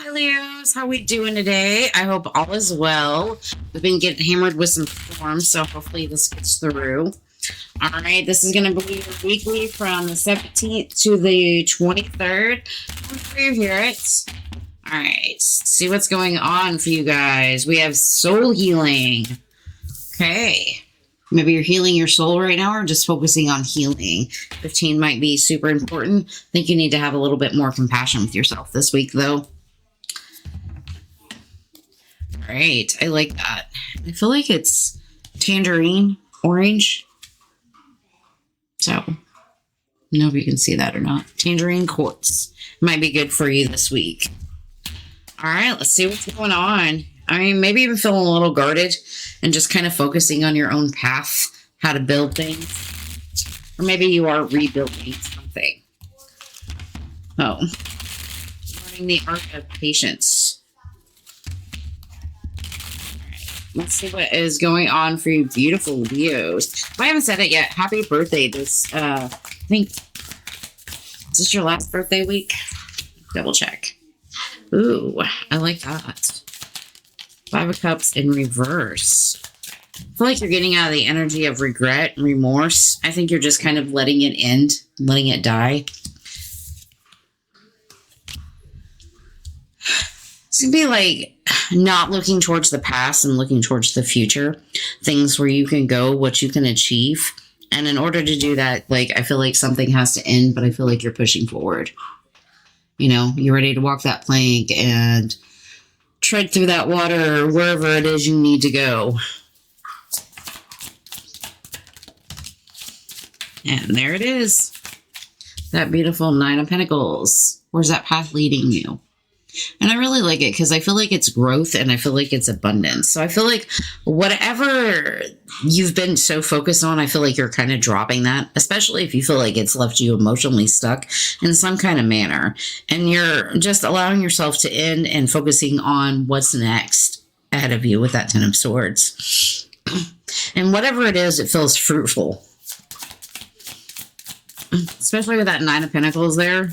Hi Leos, how we doing today? I hope all is well. We've been getting hammered with some storms, so hopefully this gets through. All right, this is going to be your weekly from the 17th to the 23rd. Hopefully you hear it. All right, see what's going on for you guys. We have soul healing. Okay. Maybe you're healing your soul right now or just focusing on healing. 15 might be super important. I think you need to have a little bit more compassion with yourself this week, though. All right, I like that. I feel like it's tangerine, orange. So, I don't know if you can see that or not. Tangerine quartz might be good for you this week. All right, let's see what's going on. I mean, maybe even feeling a little guarded and just kind of focusing on your own path, how to build things. Or maybe you are rebuilding something. Oh, learning the art of patience. Let's see what is going on for you beautiful Leos. If I haven't said it yet, happy birthday this, I think, is this your last birthday week? Double check. Ooh, I like that. 5 of Cups in reverse. I feel like you're getting out of the energy of regret and remorse. I think you're just kind of letting it end, letting it die. It's going to be like not looking towards the past and looking towards the future. Things where you can go, what you can achieve. And in order to do that, like, I feel like something has to end, but I feel like you're pushing forward. You know, you're ready to walk that plank and tread through that water or wherever it is you need to go. And there it is. That beautiful 9 of Pentacles. Where's that path leading you? And I really like it because I feel like it's growth and I feel like it's abundance. So I feel like whatever you've been so focused on, I feel like you're kind of dropping that, especially if you feel like it's left you emotionally stuck in some kind of manner. And you're just allowing yourself to end and focusing on what's next ahead of you with that 10 of Swords. And whatever it is, it feels fruitful. Especially with that 9 of Pentacles there.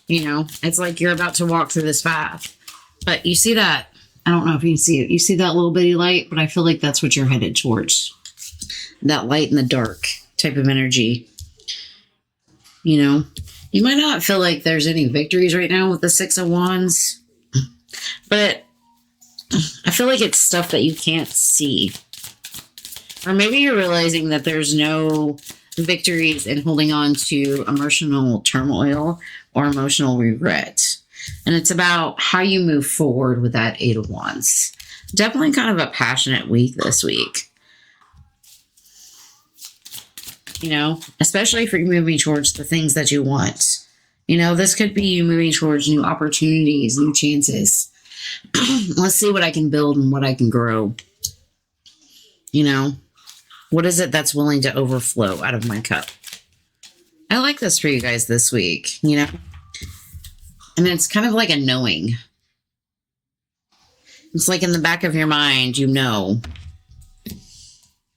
You know, it's like you're about to walk through this path. But you see that, I don't know if you can see it. You see that little bitty light, but I feel like that's what you're headed towards. That light in the dark type of energy. You know, you might not feel like there's any victories right now with the 6 of Wands. But I feel like it's stuff that you can't see. Or maybe you're realizing that there's no victories in holding on to emotional turmoil or emotional regret. And it's about how you move forward with that 8 of Wands. Definitely kind of a passionate week this week. You know, especially if you're moving towards the things that you want. You know, this could be you moving towards new opportunities, new chances. Let's see what I can build and what I can grow. You know, what is it that's willing to overflow out of my cup? I like this for you guys this week, you know? And it's kind of like a knowing. It's like in the back of your mind, you know.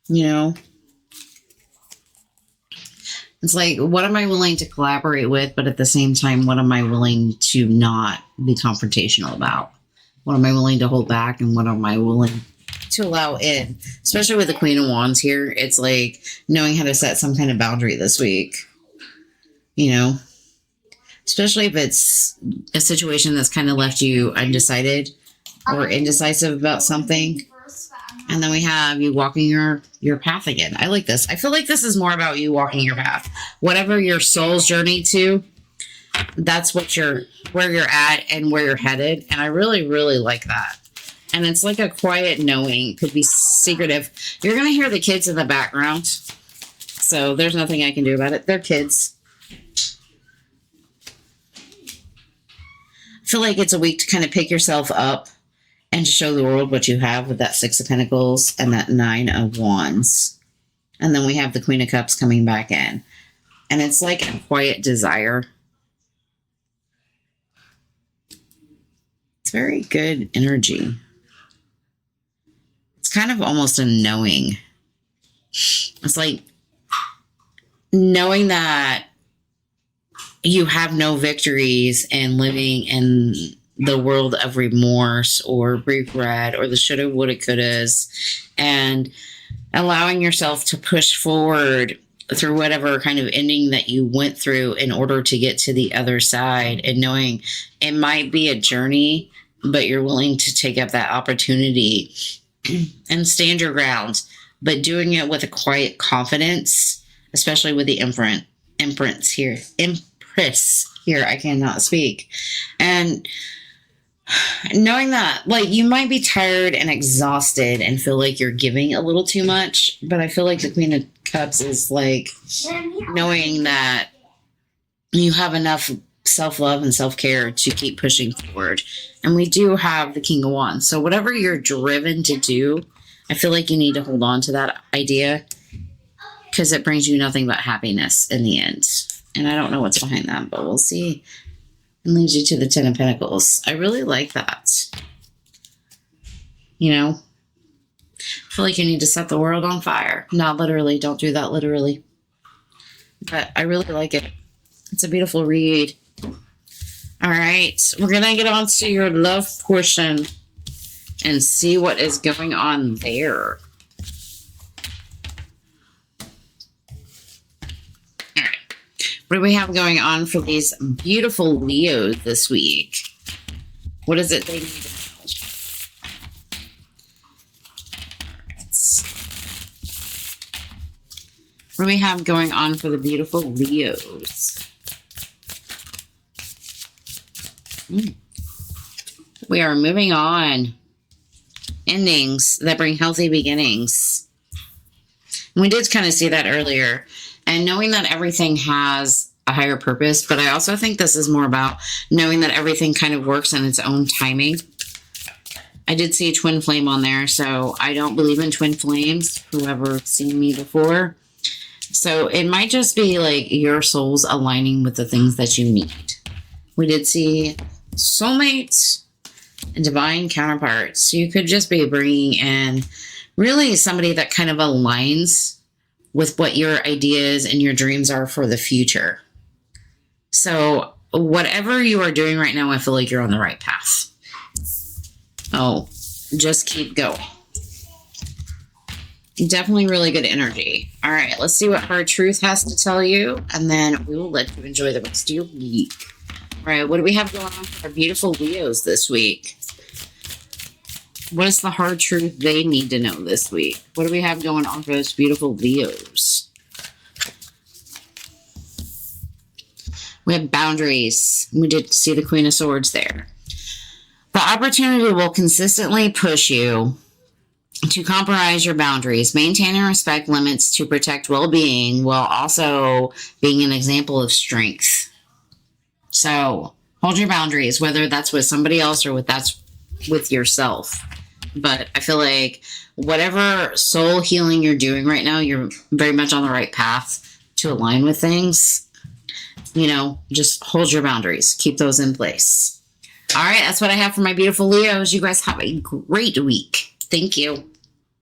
You know? It's like, what am I willing to collaborate with? But at the same time, what am I willing to not be confrontational about? What am I willing to hold back? And what am I willing to allow in? Especially with the Queen of Wands here. It's like knowing how to set some kind of boundary this week. You know, especially if it's a situation that's kind of left you undecided or indecisive about something. And then we have you walking your path again. I like this. I feel like this is more about you walking your path. Whatever your soul's journey to, that's what where you're at and where you're headed. And I really, really like that. And it's like a quiet knowing. Could be secretive. You're going to hear the kids in the background. So there's nothing I can do about it. They're kids. I feel like it's a week to kind of pick yourself up and to show the world what you have with that 6 of Pentacles and that 9 of Wands. And then we have the Queen of Cups coming back in. And it's like a quiet desire. It's very good energy. It's kind of almost a knowing. It's like knowing that you have no victories and living in the world of remorse or regret or the shoulda, woulda, couldas, and allowing yourself to push forward through whatever kind of ending that you went through in order to get to the other side, and knowing it might be a journey, but you're willing to take up that opportunity and stand your ground, but doing it with a quiet confidence, especially with the empress here. I cannot speak. And knowing that, like, you might be tired and exhausted and feel like you're giving a little too much, but I feel like the Queen of Cups is like knowing that you have enough self-love and self-care to keep pushing forward. And we do have the King of Wands. So whatever you're driven to do, I feel like you need to hold on to that idea, because it brings you nothing but happiness in the end. And I don't know what's behind that, but we'll see. And leads you to the Ten of Pentacles. I really like that. You know, I feel like you need to set the world on fire. Not literally. Don't do that literally. But I really like it. It's a beautiful read. All right. We're going to get on to your love portion and see what is going on there. What do we have going on for these beautiful Leos this week? What is it they need to know? What do we have going on for the beautiful Leos? We are moving on. Endings that bring healthy beginnings. And we did kind of see that earlier. And knowing that everything has a higher purpose, but I also think this is more about knowing that everything kind of works in its own timing. I did see a twin flame on there, so I don't believe in twin flames, whoever's seen me before. So it might just be like your soul's aligning with the things that you need. We did see soulmates and divine counterparts. You could just be bringing in really somebody that kind of aligns with what your ideas and your dreams are for the future. So whatever you are doing right now, I feel like you're on the right path. Oh, just keep going. Definitely really good energy. All right, let's see what Hard Truth has to tell you, and then we will let you enjoy the rest of your week. All right, what do we have going on for our beautiful Leos this week? What is the hard truth they need to know this week? What do we have going on for those beautiful Leos? We have boundaries. We did see the Queen of Swords there. The opportunity will consistently push you to compromise your boundaries, maintain and respect limits to protect well-being, while also being an example of strength. So hold your boundaries, whether that's with somebody else or that's with yourself. But I feel like whatever soul healing you're doing right now, you're very much on the right path to align with things. You know, just hold your boundaries. Keep those in place. All right, that's what I have for my beautiful Leos. You guys have a great week. Thank you.